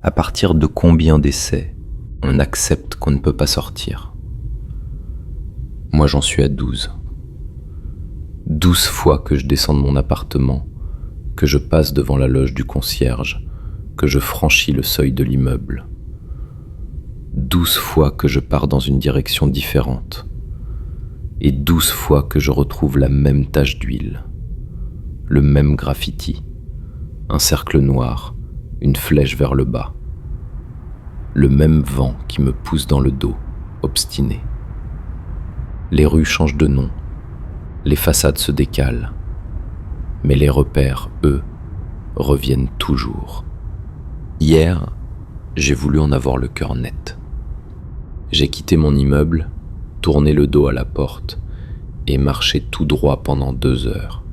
À partir de combien d'essais on accepte qu'on ne peut pas sortir? Moi j'en suis à 12. 12 fois que je descends de mon appartement, que je passe devant la loge du concierge, que je franchis le seuil de l'immeuble. 12 fois que je pars dans une direction différente. Et 12 fois que je retrouve la même tache d'huile, le même graffiti, un cercle noir, une flèche vers le bas. Le même vent qui me pousse dans le dos, obstiné. Les rues changent de nom, les façades se décalent, mais les repères, eux, reviennent toujours. Hier, j'ai voulu en avoir le cœur net. J'ai quitté mon immeuble, tourné le dos à la porte et marché tout droit pendant 2 heures.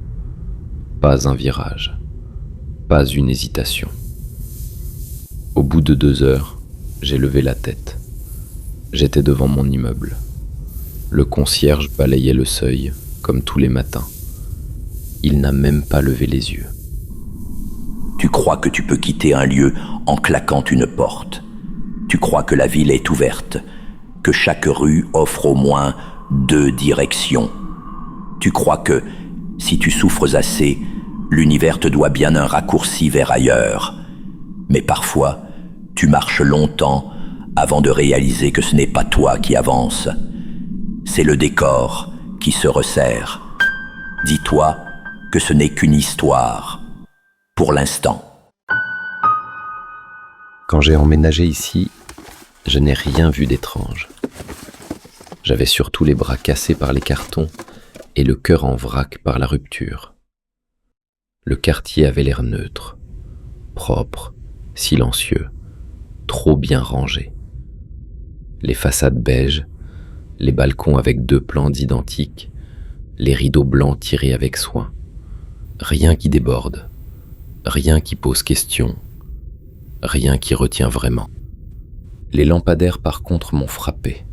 Pas un virage, pas une hésitation. Au bout de 2 heures, j'ai levé la tête. J'étais devant mon immeuble. Le concierge balayait le seuil, comme tous les matins. Il n'a même pas levé les yeux. Tu crois que tu peux quitter un lieu en claquant une porte. Tu crois que la ville est ouverte, que chaque rue offre au moins 2 directions. Tu crois que, si tu souffres assez, l'univers te doit bien un raccourci vers ailleurs. Mais parfois, tu marches longtemps avant de réaliser que ce n'est pas toi qui avance. C'est le décor qui se resserre. Dis-toi que ce n'est qu'une histoire, pour l'instant. Quand j'ai emménagé ici, je n'ai rien vu d'étrange. J'avais surtout les bras cassés par les cartons et le cœur en vrac par la rupture. Le quartier avait l'air neutre, propre, silencieux, trop bien rangé. Les façades beiges, les balcons avec 2 plans identiques, les rideaux blancs tirés avec soin. Rien qui déborde, rien qui pose question, rien qui retient vraiment. Les lampadaires par contre m'ont frappé,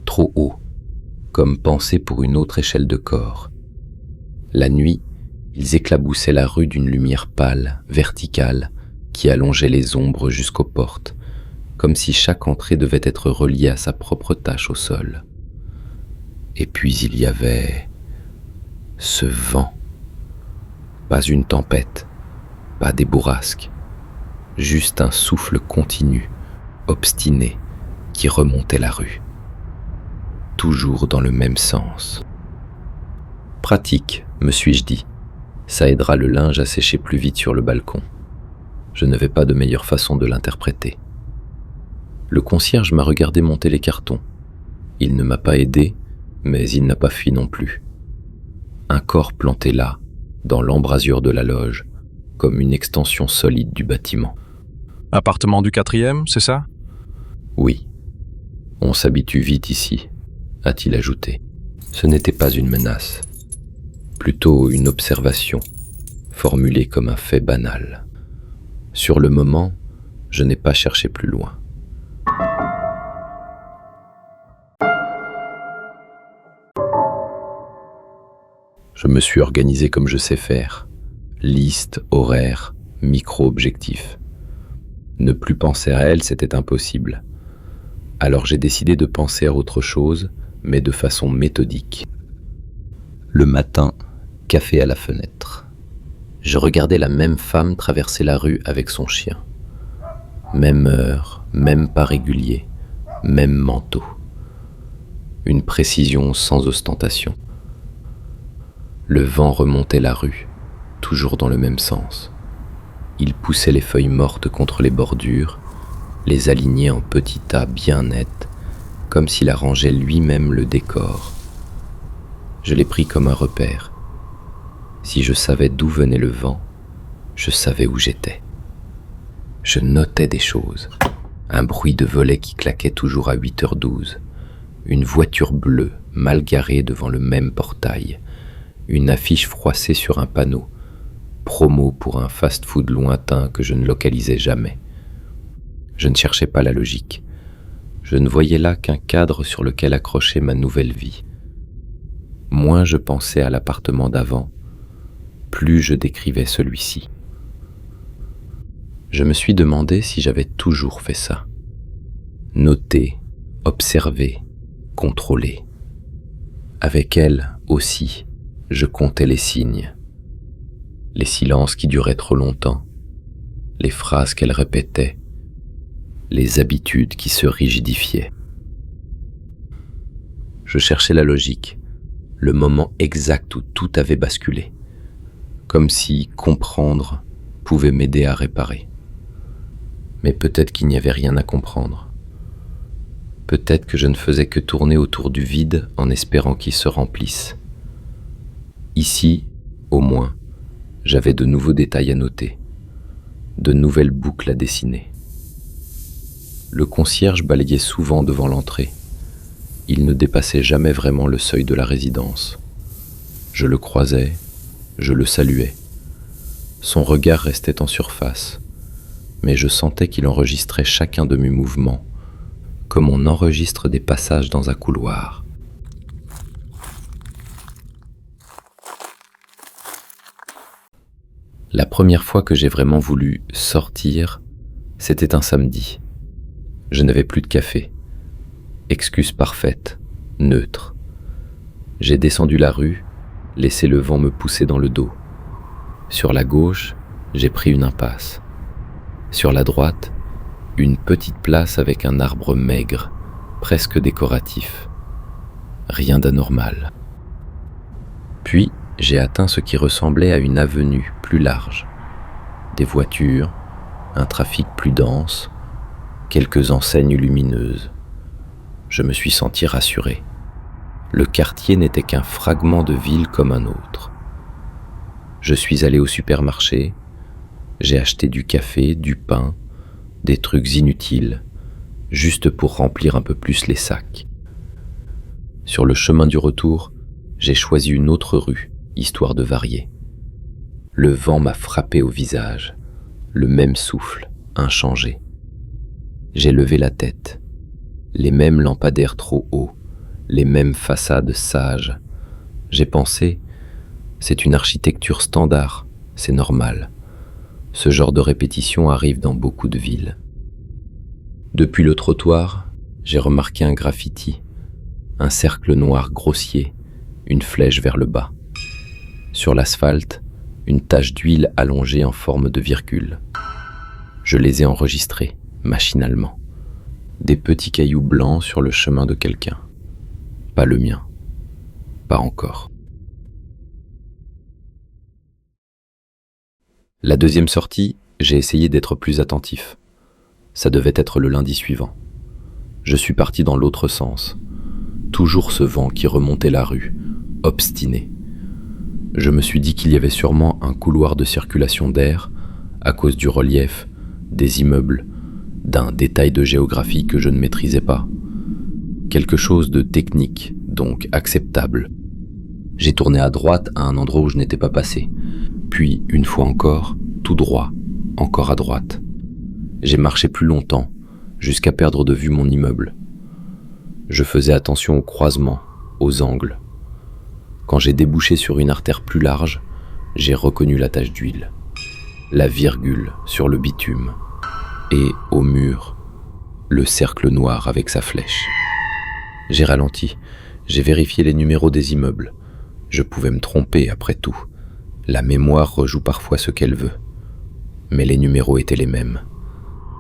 trop haut, comme pensés pour une autre échelle de corps. La nuit, ils éclaboussaient la rue d'une lumière pâle, verticale, qui allongeait les ombres jusqu'aux portes, comme si chaque entrée devait être reliée à sa propre tache au sol. Et puis il y avait ce vent. Pas une tempête, pas des bourrasques, juste un souffle continu, obstiné, qui remontait la rue. Toujours dans le même sens. Pratique, me suis-je dit. Ça aidera le linge à sécher plus vite sur le balcon. Je n'avais pas de meilleure façon de l'interpréter. Le concierge m'a regardé monter les cartons. Il ne m'a pas aidé, mais il n'a pas fui non plus. Un corps planté là, dans l'embrasure de la loge, comme une extension solide du bâtiment. Appartement du 4e, c'est ça? Oui. On s'habitue vite ici, a-t-il ajouté. Ce n'était pas une menace, plutôt une observation, formulée comme un fait banal. Sur le moment, je n'ai pas cherché plus loin. Je me suis organisé comme je sais faire. Liste, horaire, micro-objectif. Ne plus penser à elle, c'était impossible. Alors j'ai décidé de penser à autre chose, mais de façon méthodique. Le matin, café à la fenêtre. Je regardais la même femme traverser la rue avec son chien. Même heure, même pas régulier, même manteau. Une précision sans ostentation. Le vent remontait la rue, toujours dans le même sens. Il poussait les feuilles mortes contre les bordures, les alignait en petits tas bien nets, comme s'il arrangeait lui-même le décor. Je l'ai pris comme un repère. Si je savais d'où venait le vent, je savais où j'étais. Je notais des choses. Un bruit de volet qui claquait toujours à 8h12. Une voiture bleue, mal garée devant le même portail. Une affiche froissée sur un panneau. Promo pour un fast-food lointain que je ne localisais jamais. Je ne cherchais pas la logique. Je ne voyais là qu'un cadre sur lequel accrocher ma nouvelle vie. Moins je pensais à l'appartement d'avant, plus je décrivais celui-ci. Je me suis demandé si j'avais toujours fait ça. Noter, observer, contrôler. Avec elle aussi, je comptais les signes. Les silences qui duraient trop longtemps, les phrases qu'elle répétait, les habitudes qui se rigidifiaient. Je cherchais la logique, le moment exact où tout avait basculé, comme si comprendre pouvait m'aider à réparer. Mais peut-être qu'il n'y avait rien à comprendre. Peut-être que je ne faisais que tourner autour du vide en espérant qu'il se remplisse. Ici, au moins, j'avais de nouveaux détails à noter, de nouvelles boucles à dessiner. Le concierge balayait souvent devant l'entrée. Il ne dépassait jamais vraiment le seuil de la résidence. Je le croisais, je le saluais. Son regard restait en surface, mais je sentais qu'il enregistrait chacun de mes mouvements, comme on enregistre des passages dans un couloir. La première fois que j'ai vraiment voulu sortir, c'était un samedi. Je n'avais plus de café. Excuse parfaite, neutre. J'ai descendu la rue, laissé le vent me pousser dans le dos. Sur la gauche, j'ai pris une impasse. Sur la droite, une petite place avec un arbre maigre, presque décoratif. Rien d'anormal. Puis, j'ai atteint ce qui ressemblait à une avenue plus large. Des voitures, un trafic plus dense, quelques enseignes lumineuses. Je me suis senti rassuré. Le quartier n'était qu'un fragment de ville comme un autre. Je suis allé au supermarché, j'ai acheté du café, du pain, des trucs inutiles, juste pour remplir un peu plus les sacs. Sur le chemin du retour, j'ai choisi une autre rue, histoire de varier. Le vent m'a frappé au visage, le même souffle, inchangé. J'ai levé la tête, les mêmes lampadaires trop hauts, les mêmes façades sages. J'ai pensé, c'est une architecture standard, c'est normal. Ce genre de répétition arrive dans beaucoup de villes. Depuis le trottoir, j'ai remarqué un graffiti, un cercle noir grossier, une flèche vers le bas. Sur l'asphalte, une tache d'huile allongée en forme de virgule. Je les ai enregistrés, machinalement. Des petits cailloux blancs sur le chemin de quelqu'un. Pas le mien. Pas encore. La deuxième sortie, j'ai essayé d'être plus attentif. Ça devait être le lundi suivant. Je suis parti dans l'autre sens. Toujours ce vent qui remontait la rue, obstiné. Je me suis dit qu'il y avait sûrement un couloir de circulation d'air à cause du relief, des immeubles, d'un détail de géographie que je ne maîtrisais pas. Quelque chose de technique, donc acceptable. J'ai tourné à droite à un endroit où je n'étais pas passé. Puis, une fois encore, tout droit, encore à droite. J'ai marché plus longtemps, jusqu'à perdre de vue mon immeuble. Je faisais attention aux croisements, aux angles. Quand j'ai débouché sur une artère plus large, j'ai reconnu la tache d'huile, la virgule sur le bitume, et, au mur, le cercle noir avec sa flèche. J'ai ralenti, j'ai vérifié les numéros des immeubles. Je pouvais me tromper après tout. La mémoire rejoue parfois ce qu'elle veut. Mais les numéros étaient les mêmes.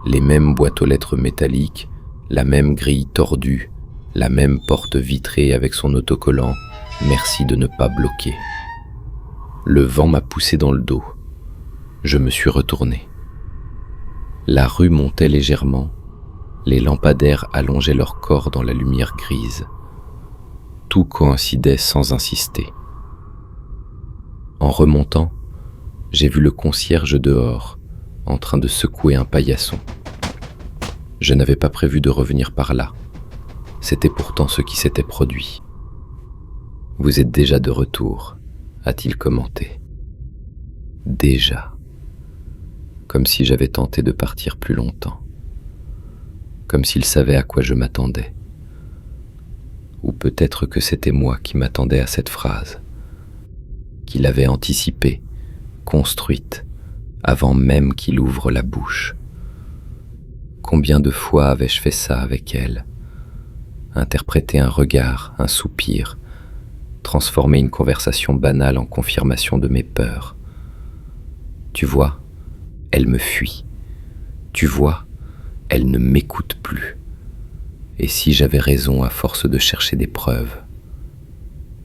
Les mêmes boîtes aux lettres métalliques, la même grille tordue, la même porte vitrée avec son autocollant « Merci de ne pas bloquer ». Le vent m'a poussé dans le dos. Je me suis retourné. La rue montait légèrement. Les lampadaires allongeaient leur corps dans la lumière grise. Tout coïncidait sans insister. En remontant, j'ai vu le concierge dehors, en train de secouer un paillasson. Je n'avais pas prévu de revenir par là. C'était pourtant ce qui s'était produit. « Vous êtes déjà de retour », a-t-il commenté. Déjà. Comme si j'avais tenté de partir plus longtemps. Comme s'il savait à quoi je m'attendais. Ou peut-être que c'était moi qui m'attendais à cette phrase, qu'il avait anticipée, construite, avant même qu'il ouvre la bouche. Combien de fois avais-je fait ça avec elle? Interpréter un regard, un soupir, transformer une conversation banale en confirmation de mes peurs. Tu vois, elle me fuit. Tu vois, elle ne m'écoute plus. Et si j'avais raison à force de chercher des preuves?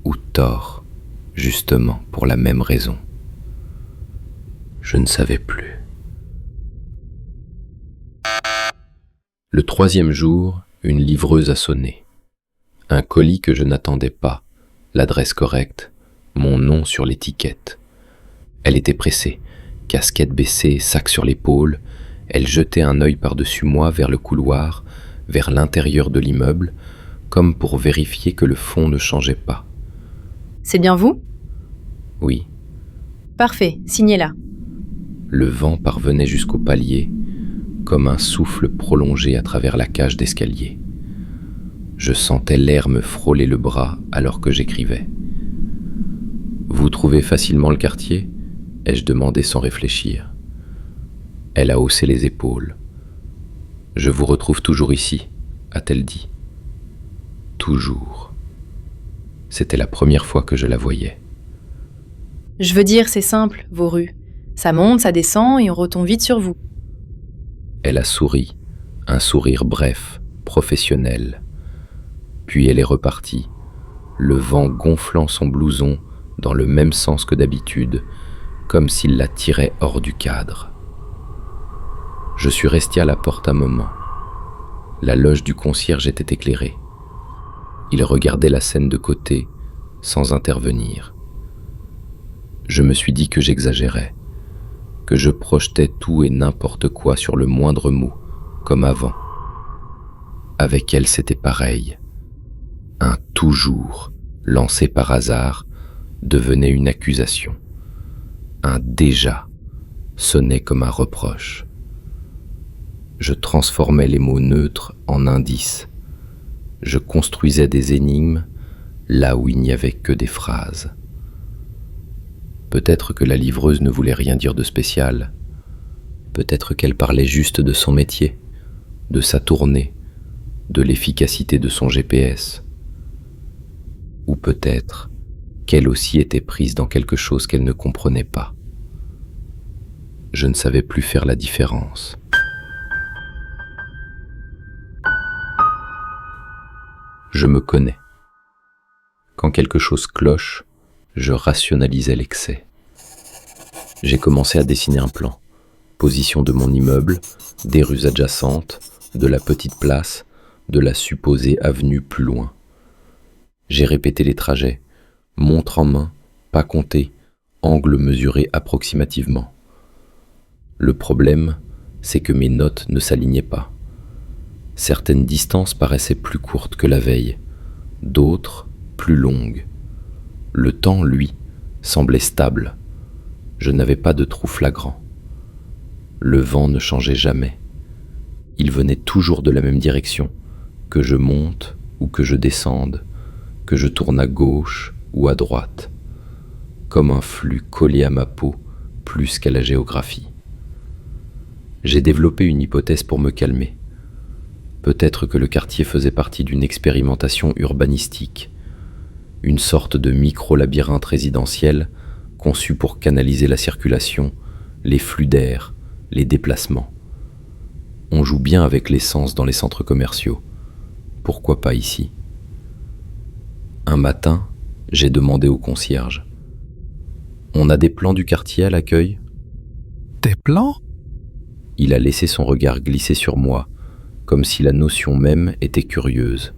Ou tort, justement pour la même raison? Je ne savais plus. Le 3e jour, une livreuse a sonné. Un colis que je n'attendais pas, l'adresse correcte, mon nom sur l'étiquette. Elle était pressée, casquette baissée, sac sur l'épaule. Elle jetait un œil par-dessus moi vers le couloir, vers l'intérieur de l'immeuble, comme pour vérifier que le fond ne changeait pas. C'est bien vous? Oui, Parfait, signez là. le vent parvenait jusqu'au palier, comme un souffle prolongé à travers la cage d'escalier. Je sentais l'air me frôler le bras alors que j'écrivais. « Vous trouvez facilement le quartier ?» ai-je demandé sans réfléchir. Elle a haussé les épaules. « Je vous retrouve toujours ici ?» a-t-elle dit. « Toujours. » C'était la première fois que je la voyais. Je veux dire, c'est simple, vos rues. Ça monte, ça descend et on retombe vite sur vous. Elle a souri, un sourire bref, professionnel. Puis elle est repartie, le vent gonflant son blouson dans le même sens que d'habitude, comme s'il la tirait hors du cadre. Je suis resté à la porte un moment. La loge du concierge était éclairée. Il regardait la scène de côté, sans intervenir. Je me suis dit que j'exagérais, que je projetais tout et n'importe quoi sur le moindre mot, comme avant. Avec elle, c'était pareil. Un « toujours » lancé par hasard devenait une accusation. Un « déjà » sonnait comme un reproche. Je transformais les mots neutres en indices. Je construisais des énigmes là où il n'y avait que des phrases. Peut-être que la livreuse ne voulait rien dire de spécial. Peut-être qu'elle parlait juste de son métier, de sa tournée, de l'efficacité de son GPS. Ou peut-être qu'elle aussi était prise dans quelque chose qu'elle ne comprenait pas. Je ne savais plus faire la différence. Je me connais. Quand quelque chose cloche, je rationalisais l'excès. J'ai commencé à dessiner un plan. Position de mon immeuble, des rues adjacentes, de la petite place, de la supposée avenue plus loin. J'ai répété les trajets, montre en main, pas compté, angle mesuré approximativement. Le problème, c'est que mes notes ne s'alignaient pas. Certaines distances paraissaient plus courtes que la veille, d'autres plus longues. Le temps, lui, semblait stable. Je n'avais pas de trou flagrant. Le vent ne changeait jamais. Il venait toujours de la même direction, que je monte ou que je descende, que je tourne à gauche ou à droite, comme un flux collé à ma peau plus qu'à la géographie. J'ai développé une hypothèse pour me calmer. Peut-être que le quartier faisait partie d'une expérimentation urbanistique, une sorte de micro-labyrinthe résidentiel conçu pour canaliser la circulation, les flux d'air, les déplacements. On joue bien avec l'essence dans les centres commerciaux. Pourquoi pas ici? Un matin, j'ai demandé au concierge. « On a des plans du quartier à l'accueil ?» Des plans? Il a laissé son regard glisser sur moi, comme si la notion même était curieuse.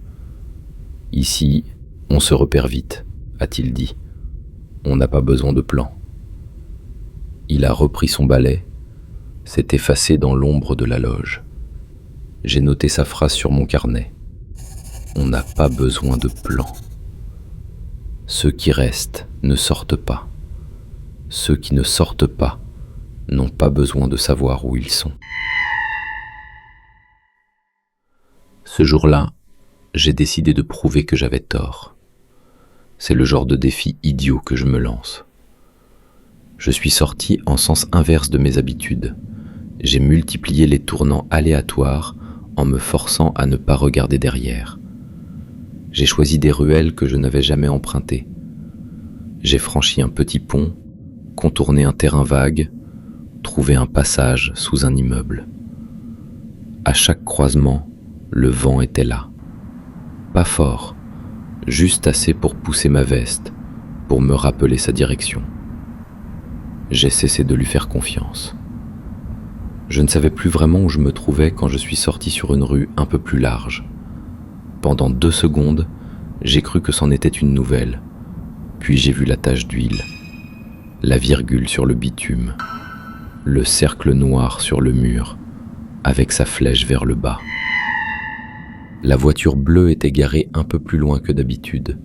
« Ici, on se repère vite, » a-t-il dit. « On n'a pas besoin de plan. » Il a repris son balai, s'est effacé dans l'ombre de la loge. J'ai noté sa phrase sur mon carnet. « On n'a pas besoin de plan. » Ceux qui restent ne sortent pas. Ceux qui ne sortent pas n'ont pas besoin de savoir où ils sont. Ce jour-là, j'ai décidé de prouver que j'avais tort. C'est le genre de défi idiot que je me lance. Je suis sorti en sens inverse de mes habitudes. J'ai multiplié les tournants aléatoires en me forçant à ne pas regarder derrière. J'ai choisi des ruelles que je n'avais jamais empruntées. J'ai franchi un petit pont, contourné un terrain vague, trouvé un passage sous un immeuble. À chaque croisement, le vent était là. Pas fort, juste assez pour pousser ma veste, pour me rappeler sa direction. J'ai cessé de lui faire confiance. Je ne savais plus vraiment où je me trouvais quand je suis sorti sur une rue un peu plus large. Pendant 2 secondes, j'ai cru que c'en était une nouvelle. Puis j'ai vu la tache d'huile, la virgule sur le bitume, le cercle noir sur le mur, avec sa flèche vers le bas. La voiture bleue était garée un peu plus loin que d'habitude.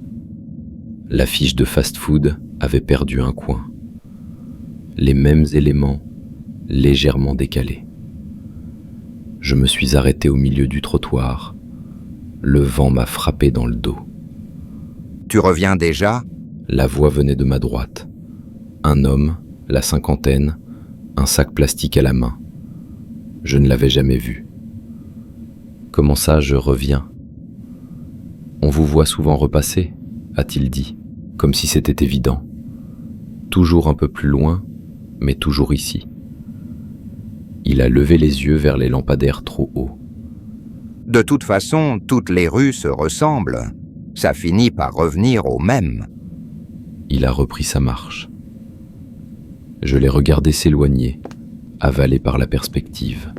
L'affiche de fast-food avait perdu un coin. Les mêmes éléments, légèrement décalés. Je me suis arrêté au milieu du trottoir. Le vent m'a frappé dans le dos. « Tu reviens déjà ?» La voix venait de ma droite. Un homme, la cinquantaine, un sac plastique à la main. Je ne l'avais jamais vu. « Comment ça, je reviens ? On vous voit souvent repasser, a-t-il dit, comme si c'était évident. Toujours un peu plus loin, mais toujours ici. Il a levé les yeux vers les lampadaires trop hauts. « De toute façon, toutes les rues se ressemblent. Ça finit par revenir au même. » Il a repris sa marche. Je l'ai regardé s'éloigner, avalé par la perspective.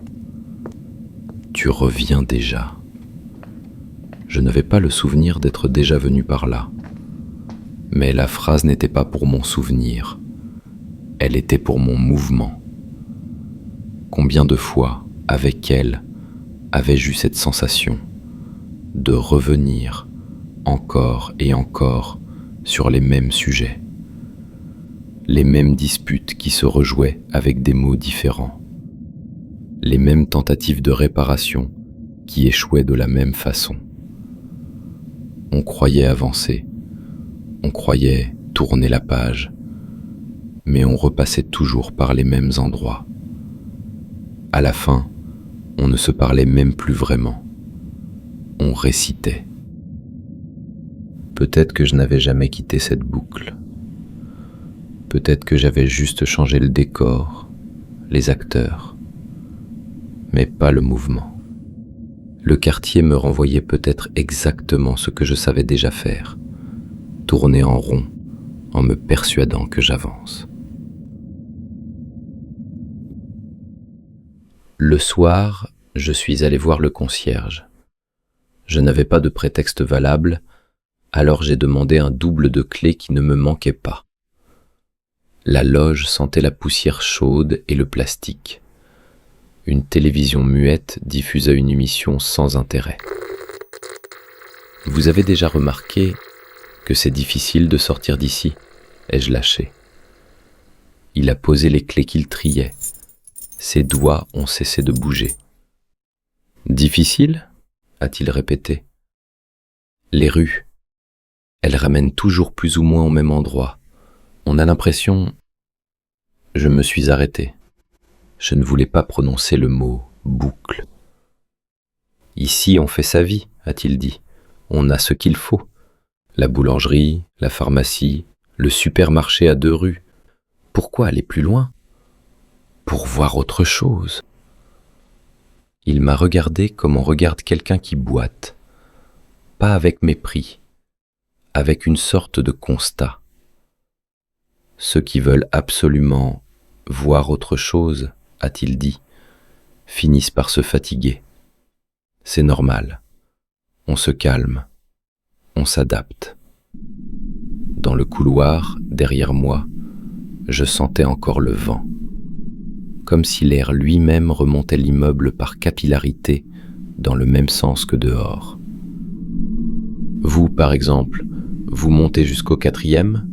Tu reviens déjà. Je n'avais pas le souvenir d'être déjà venu par là. Mais la phrase n'était pas pour mon souvenir. Elle était pour mon mouvement. Combien de fois, avec elle, avais-je eu cette sensation de revenir encore et encore sur les mêmes sujets, les mêmes disputes qui se rejouaient avec des mots différents, les mêmes tentatives de réparation qui échouaient de la même façon. On croyait avancer, on croyait tourner la page, mais on repassait toujours par les mêmes endroits. À la fin, on ne se parlait même plus vraiment. On récitait. Peut-être que je n'avais jamais quitté cette boucle. Peut-être que j'avais juste changé le décor, les acteurs, mais pas le mouvement. Le quartier me renvoyait peut-être exactement ce que je savais déjà faire, tourner en rond en me persuadant que j'avance. Le soir, je suis allé voir le concierge. Je n'avais pas de prétexte valable, alors j'ai demandé un double de clés qui ne me manquait pas. La loge sentait la poussière chaude et le plastique. Une télévision muette diffusait une émission sans intérêt. Vous avez déjà remarqué que c'est difficile de sortir d'ici, ai-je lâché. Il a posé les clés qu'il triait. Ses doigts ont cessé de bouger. Difficile ? A-t-il répété. Les rues, elles ramènent toujours plus ou moins au même endroit. On a l'impression... Je me suis arrêté. Je ne voulais pas prononcer le mot « boucle ». Ici, on fait sa vie, a-t-il dit. On a ce qu'il faut. La boulangerie, la pharmacie, le supermarché à 2 rues. Pourquoi aller plus loin ? Pour voir autre chose. Il m'a regardé comme on regarde quelqu'un qui boite. Pas avec mépris, avec une sorte de constat. Ceux qui veulent absolument voir autre chose, a-t-il dit, finissent par se fatiguer. C'est normal. On se calme. On s'adapte. Dans le couloir, derrière moi, je sentais encore le vent. Comme si l'air lui-même remontait l'immeuble par capillarité dans le même sens que dehors. Vous, par exemple, vous montez jusqu'au 4e ?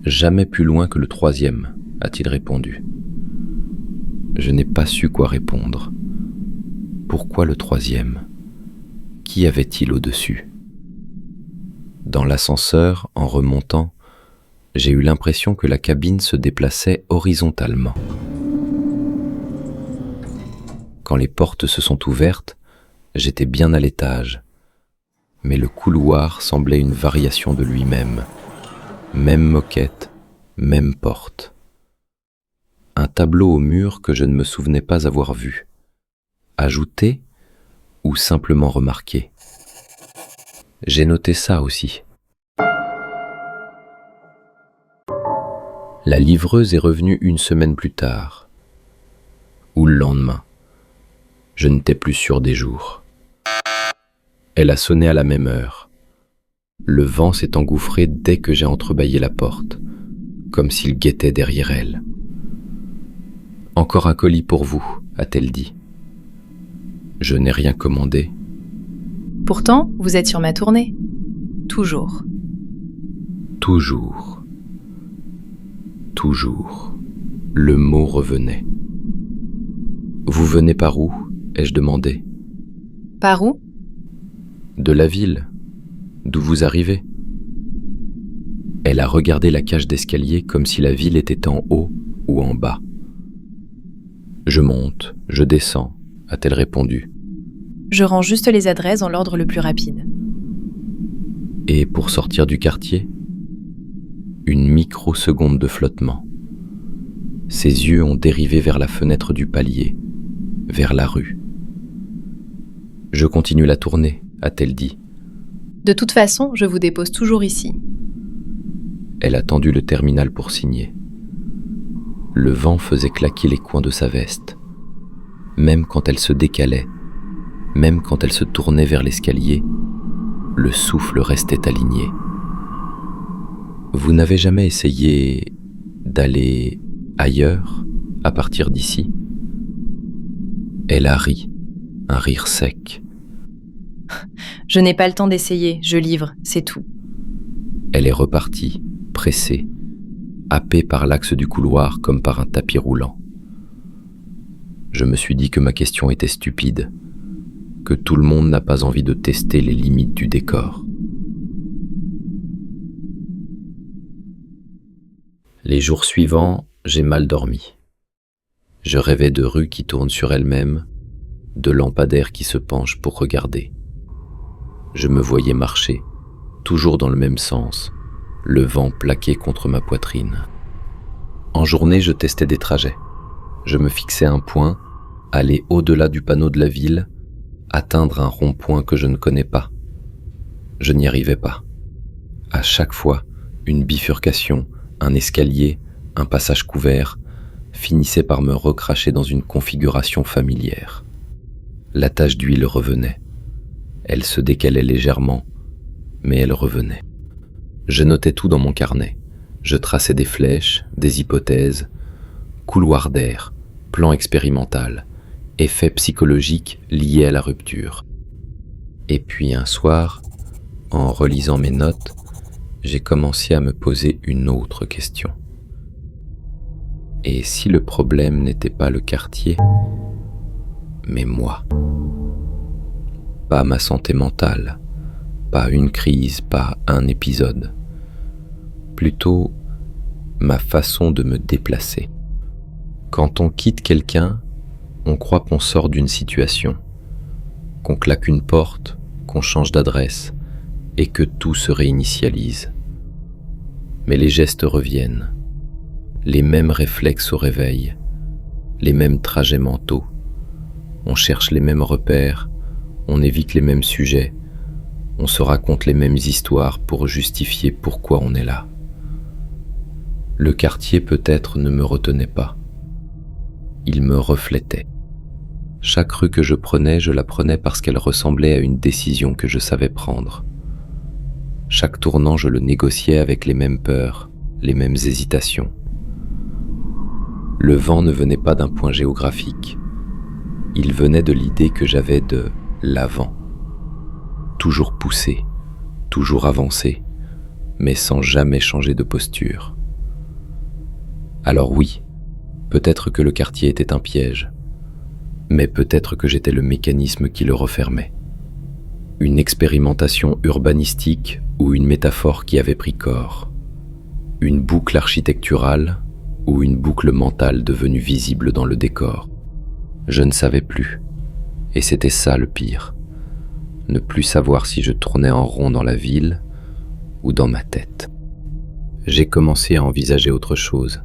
Jamais plus loin que le 3e, a-t-il répondu. Je n'ai pas su quoi répondre. Pourquoi le 3e ? Qui avait-il au-dessus ? Dans l'ascenseur, en remontant, j'ai eu l'impression que la cabine se déplaçait horizontalement. Quand les portes se sont ouvertes, j'étais bien à l'étage, mais le couloir semblait une variation de lui-même. Même moquette, même porte. Un tableau au mur que je ne me souvenais pas avoir vu. Ajouté ou simplement remarqué. J'ai noté ça aussi. La livreuse est revenue une semaine plus tard. Ou le lendemain. Je n'étais plus sûr des jours. Elle a sonné à la même heure. Le vent s'est engouffré dès que j'ai entrebâillé la porte, comme s'il guettait derrière elle. « Encore un colis pour vous », a-t-elle dit. Je n'ai rien commandé. Pourtant, vous êtes sur ma tournée. Toujours. Toujours. Toujours. Le mot revenait. « Vous venez par où ?» ai-je demandé. « Par où ?»« De la ville. D'où vous arrivez ?» Elle a regardé la cage d'escalier comme si la ville était en haut ou en bas. « Je monte, je descends », a-t-elle répondu. « Je rends juste les adresses dans l'ordre le plus rapide. » « Et pour sortir du quartier ?» Une microseconde de flottement. Ses yeux ont dérivé vers la fenêtre du palier, vers la rue. « Je continue la tournée », a-t-elle dit. « De toute façon, je vous dépose toujours ici. » Elle a tendu le terminal pour signer. Le vent faisait claquer les coins de sa veste. Même quand elle se décalait, même quand elle se tournait vers l'escalier, le souffle restait aligné. Vous n'avez jamais essayé d'aller ailleurs à partir d'ici ? Elle a ri, un rire sec. Je n'ai pas le temps d'essayer, je livre, c'est tout. Elle est repartie, pressée, happée par l'axe du couloir comme par un tapis roulant. Je me suis dit que ma question était stupide, que tout le monde n'a pas envie de tester les limites du décor. Les jours suivants, j'ai mal dormi. Je rêvais de rues qui tournent sur elles-mêmes, de lampadaires qui se penchent pour regarder. Je me voyais marcher, toujours dans le même sens, le vent plaqué contre ma poitrine. En journée, je testais des trajets. Je me fixais un point, aller au-delà du panneau de la ville, atteindre un rond-point que je ne connais pas. Je n'y arrivais pas. À chaque fois, une bifurcation, un escalier, un passage couvert, finissait par me recracher dans une configuration familière. La tache d'huile revenait. Elle se décalait légèrement, mais elle revenait. Je notais tout dans mon carnet. Je traçais des flèches, des hypothèses, couloirs d'air, plan expérimental, effets psychologiques liés à la rupture. Et puis un soir, en relisant mes notes, j'ai commencé à me poser une autre question. Et si le problème n'était pas le quartier, mais moi? Pas ma santé mentale, pas une crise, pas un épisode. Plutôt ma façon de me déplacer. Quand on quitte quelqu'un, on croit qu'on sort d'une situation, qu'on claque une porte, qu'on change d'adresse et que tout se réinitialise. Mais les gestes reviennent, les mêmes réflexes au réveil, les mêmes trajets mentaux. On cherche les mêmes repères, on évite les mêmes sujets, on se raconte les mêmes histoires pour justifier pourquoi on est là. Le quartier peut-être ne me retenait pas. Il me reflétait. Chaque rue que je prenais, je la prenais parce qu'elle ressemblait à une décision que je savais prendre. Chaque tournant, je le négociais avec les mêmes peurs, les mêmes hésitations. Le vent ne venait pas d'un point géographique. Il venait de l'idée que j'avais de l'avant. Toujours poussé, toujours avancé, mais sans jamais changer de posture. Alors oui, peut-être que le quartier était un piège, mais peut-être que j'étais le mécanisme qui le refermait. Une expérimentation urbanistique ou une métaphore qui avait pris corps. Une boucle architecturale ou une boucle mentale devenue visible dans le décor. Je ne savais plus, et c'était ça le pire. Ne plus savoir si je tournais en rond dans la ville ou dans ma tête. J'ai commencé à envisager autre chose.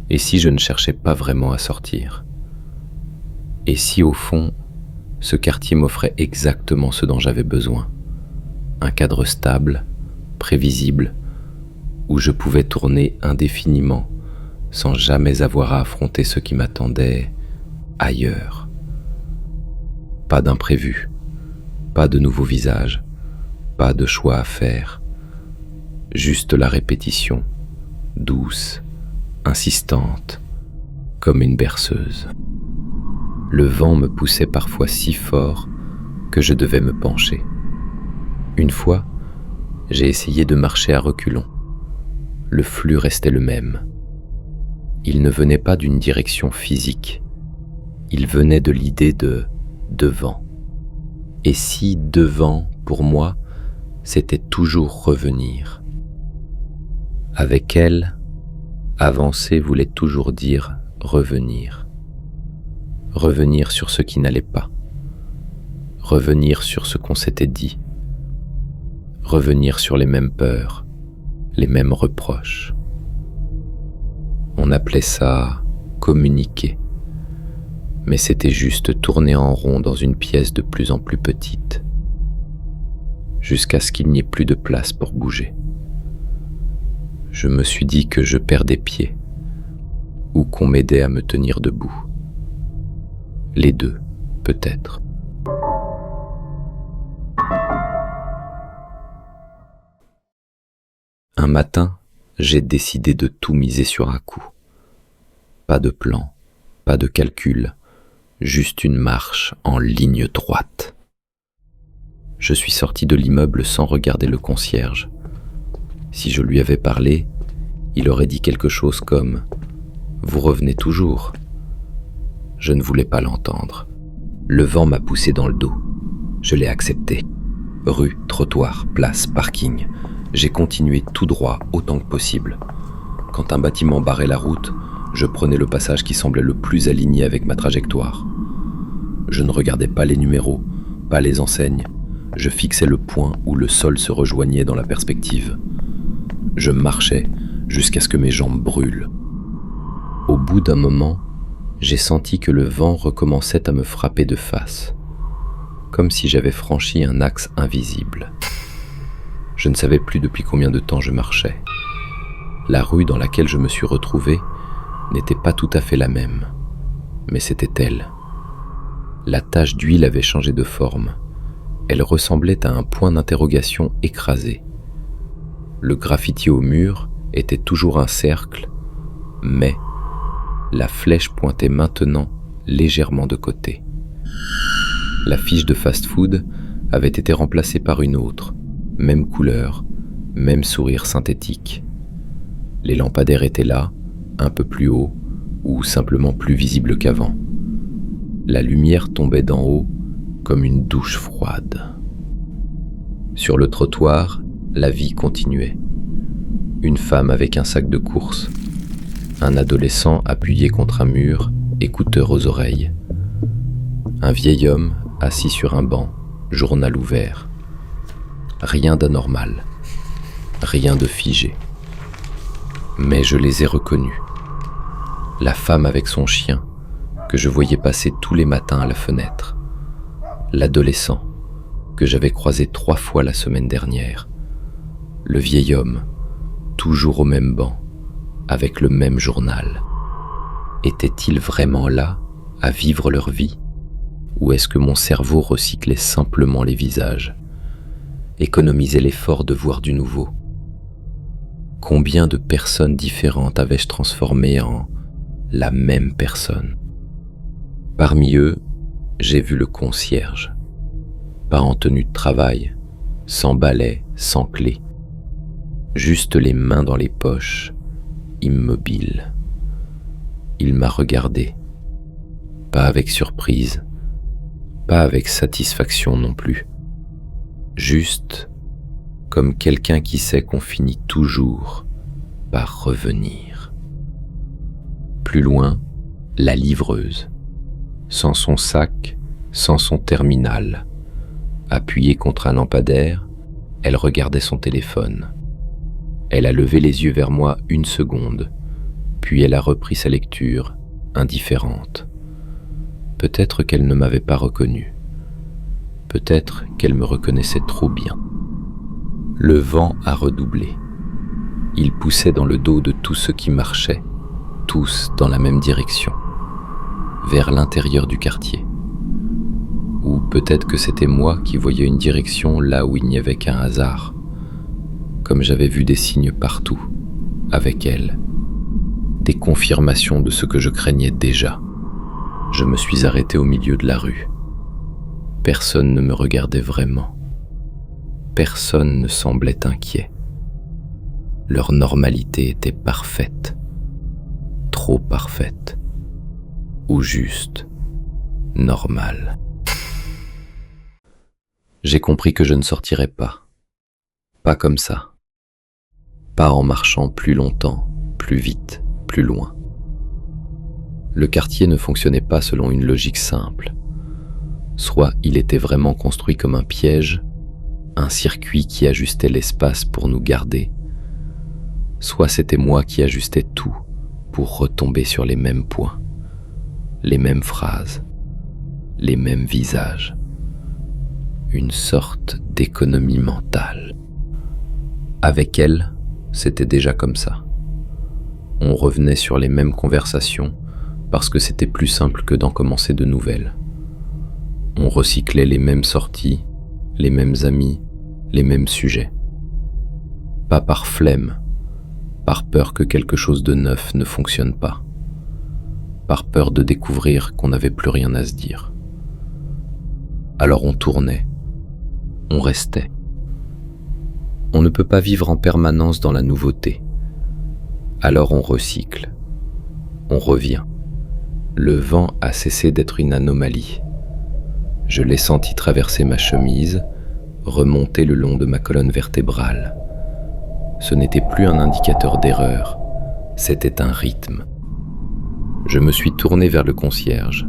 Et si je ne cherchais pas vraiment à sortir? Et si au fond, ce quartier m'offrait exactement ce dont j'avais besoin? Un cadre stable, prévisible, où je pouvais tourner indéfiniment sans jamais avoir à affronter ce qui m'attendait ailleurs. Pas d'imprévu, pas de nouveaux visages, pas de choix à faire, juste la répétition, douce, insistante, comme une berceuse. Le vent me poussait parfois si fort que je devais me pencher. Une fois, j'ai essayé de marcher à reculons. Le flux restait le même. Il ne venait pas d'une direction physique. Il venait de l'idée de devant. Et si devant, pour moi, c'était toujours revenir. Avec elle, avancer voulait toujours dire revenir. Revenir sur ce qui n'allait pas. Revenir sur ce qu'on s'était dit. Revenir sur les mêmes peurs, les mêmes reproches. On appelait ça communiquer. Mais c'était juste tourner en rond dans une pièce de plus en plus petite, jusqu'à ce qu'il n'y ait plus de place pour bouger. Je me suis dit que je perdais pied, ou qu'on m'aidait à me tenir debout. Les deux, peut-être. Un matin, j'ai décidé de tout miser sur un coup. Pas de plan, pas de calcul, juste une marche en ligne droite. Je suis sorti de l'immeuble sans regarder le concierge. Si je lui avais parlé, il aurait dit quelque chose comme « Vous revenez toujours ». Je ne voulais pas l'entendre. Le vent m'a poussé dans le dos. Je l'ai accepté. Rue, trottoir, place, parking. J'ai continué tout droit autant que possible. Quand un bâtiment barrait la route, je prenais le passage qui semblait le plus aligné avec ma trajectoire. Je ne regardais pas les numéros, pas les enseignes. Je fixais le point où le sol se rejoignait dans la perspective. Je marchais jusqu'à ce que mes jambes brûlent. Au bout d'un moment, j'ai senti que le vent recommençait à me frapper de face, comme si j'avais franchi un axe invisible. Je ne savais plus depuis combien de temps je marchais. La rue dans laquelle je me suis retrouvé n'était pas tout à fait la même, mais c'était elle. La tache d'huile avait changé de forme. Elle ressemblait à un point d'interrogation écrasé. Le graffiti au mur était toujours un cercle, mais la flèche pointait maintenant légèrement de côté. La fiche de fast-food avait été remplacée par une autre, même couleur, même sourire synthétique. Les lampadaires étaient là, un peu plus haut, ou simplement plus visibles qu'avant. La lumière tombait d'en haut comme une douche froide. Sur le trottoir, la vie continuait. Une femme avec un sac de courses, un adolescent appuyé contre un mur, écouteur aux oreilles, un vieil homme assis sur un banc, journal ouvert. Rien d'anormal, rien de figé. Mais je les ai reconnus. La femme avec son chien, que je voyais passer tous les matins à la fenêtre. L'adolescent, que j'avais croisé 3 fois la semaine dernière. Le vieil homme, toujours au même banc, avec le même journal. Étaient-ils vraiment là, à vivre leur vie? Ou est-ce que mon cerveau recyclait simplement les visages, économisait l'effort de voir du nouveau? Combien de personnes différentes avais-je transformées en la même personne? Parmi eux, j'ai vu le concierge, pas en tenue de travail, sans balai, sans clé, juste les mains dans les poches, immobile. Il m'a regardé, pas avec surprise, pas avec satisfaction non plus, juste comme quelqu'un qui sait qu'on finit toujours par revenir. Plus loin, la livreuse, sans son sac, sans son terminal. Appuyée contre un lampadaire, elle regardait son téléphone. Elle a levé les yeux vers moi 1 seconde, puis elle a repris sa lecture, indifférente. Peut-être qu'elle ne m'avait pas reconnu. Peut-être qu'elle me reconnaissait trop bien. Le vent a redoublé. Il poussait dans le dos de tous ceux qui marchaient, tous dans la même direction, vers l'intérieur du quartier. Ou peut-être que c'était moi qui voyais une direction là où il n'y avait qu'un hasard, comme j'avais vu des signes partout, avec elle, des confirmations de ce que je craignais déjà. Je me suis arrêté au milieu de la rue. Personne ne me regardait vraiment. Personne ne semblait inquiet. Leur normalité était parfaite, trop parfaite, ou juste normale. J'ai compris que je ne sortirais pas. Pas comme ça. Pas en marchant plus longtemps, plus vite, plus loin. Le quartier ne fonctionnait pas selon une logique simple. Soit il était vraiment construit comme un piège, un circuit qui ajustait l'espace pour nous garder, soit c'était moi qui ajustais tout pour retomber sur les mêmes points, les mêmes phrases, les mêmes visages. Une sorte d'économie mentale. Avec elle, c'était déjà comme ça. On revenait sur les mêmes conversations parce que c'était plus simple que d'en commencer de nouvelles. On recyclait les mêmes sorties, les mêmes amis, les mêmes sujets. Pas par flemme, par peur que quelque chose de neuf ne fonctionne pas, par peur de découvrir qu'on n'avait plus rien à se dire. Alors on tournait, on restait. On ne peut pas vivre en permanence dans la nouveauté. Alors on recycle, on revient. Le vent a cessé d'être une anomalie. Je l'ai senti traverser ma chemise, remonter le long de ma colonne vertébrale. Ce n'était plus un indicateur d'erreur, c'était un rythme. Je me suis tourné vers le concierge.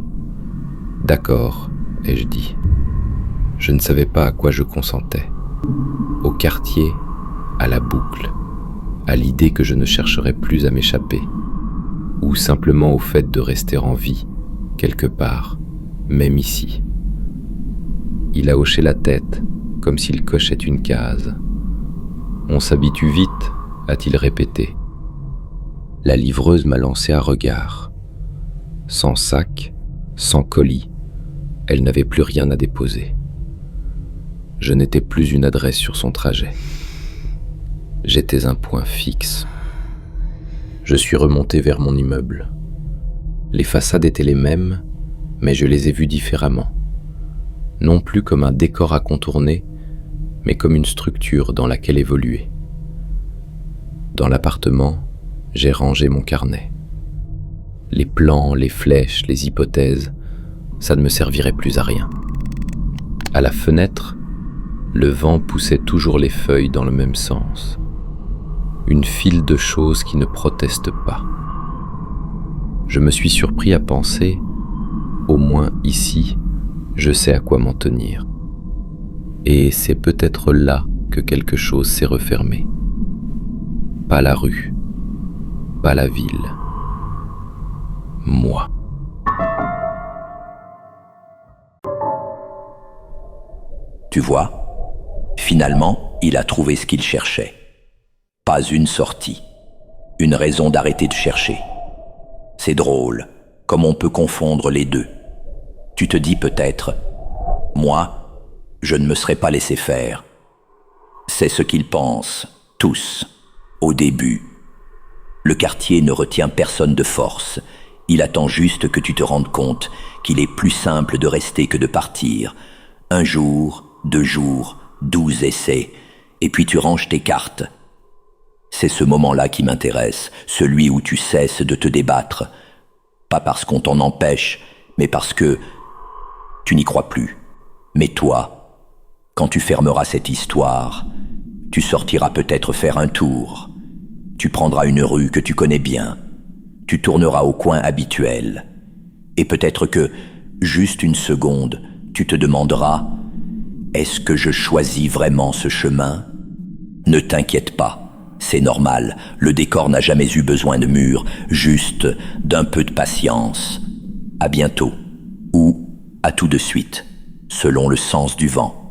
« D'accord », ai-je dit. Je ne savais pas à quoi je consentais. Au quartier, à la boucle, à l'idée que je ne chercherais plus à m'échapper, ou simplement au fait de rester en vie, quelque part, même ici. Il a hoché la tête, comme s'il cochait une case. « On s'habitue vite », a-t-il répété. La livreuse m'a lancé un regard. Sans sac, sans colis, elle n'avait plus rien à déposer. Je n'étais plus une adresse sur son trajet. J'étais un point fixe. Je suis remonté vers mon immeuble. Les façades étaient les mêmes, mais je les ai vues différemment. Non plus comme un décor à contourner, mais comme une structure dans laquelle évoluer. Dans l'appartement, j'ai rangé mon carnet. Les plans, les flèches, les hypothèses, ça ne me servirait plus à rien. À la fenêtre, le vent poussait toujours les feuilles dans le même sens. Une file de choses qui ne protestent pas. Je me suis surpris à penser, au moins ici, je sais à quoi m'en tenir. Et c'est peut-être là que quelque chose s'est refermé. Pas la rue, pas la ville. Moi. Tu vois, finalement, il a trouvé ce qu'il cherchait. Pas une sortie, une raison d'arrêter de chercher. C'est drôle, comme on peut confondre les deux. Tu te dis peut-être, moi, je ne me serais pas laissé faire. C'est ce qu'ils pensent, tous, au début. Le quartier ne retient personne de force. Il attend juste que tu te rendes compte qu'il est plus simple de rester que de partir. 1 jour, 2 jours, 12 essais, et puis tu ranges tes cartes. C'est ce moment-là qui m'intéresse, celui où tu cesses de te débattre. Pas parce qu'on t'en empêche, mais parce que tu n'y crois plus. Mais toi, quand tu fermeras cette histoire, tu sortiras peut-être faire un tour. Tu prendras une rue que tu connais bien. Tu tourneras au coin habituel. Et peut-être que, juste une seconde, tu te demanderas « Est-ce que je choisis vraiment ce chemin ?» Ne t'inquiète pas, c'est normal, le décor n'a jamais eu besoin de murs, juste d'un peu de patience. À bientôt, ou à tout de suite, selon le sens du vent.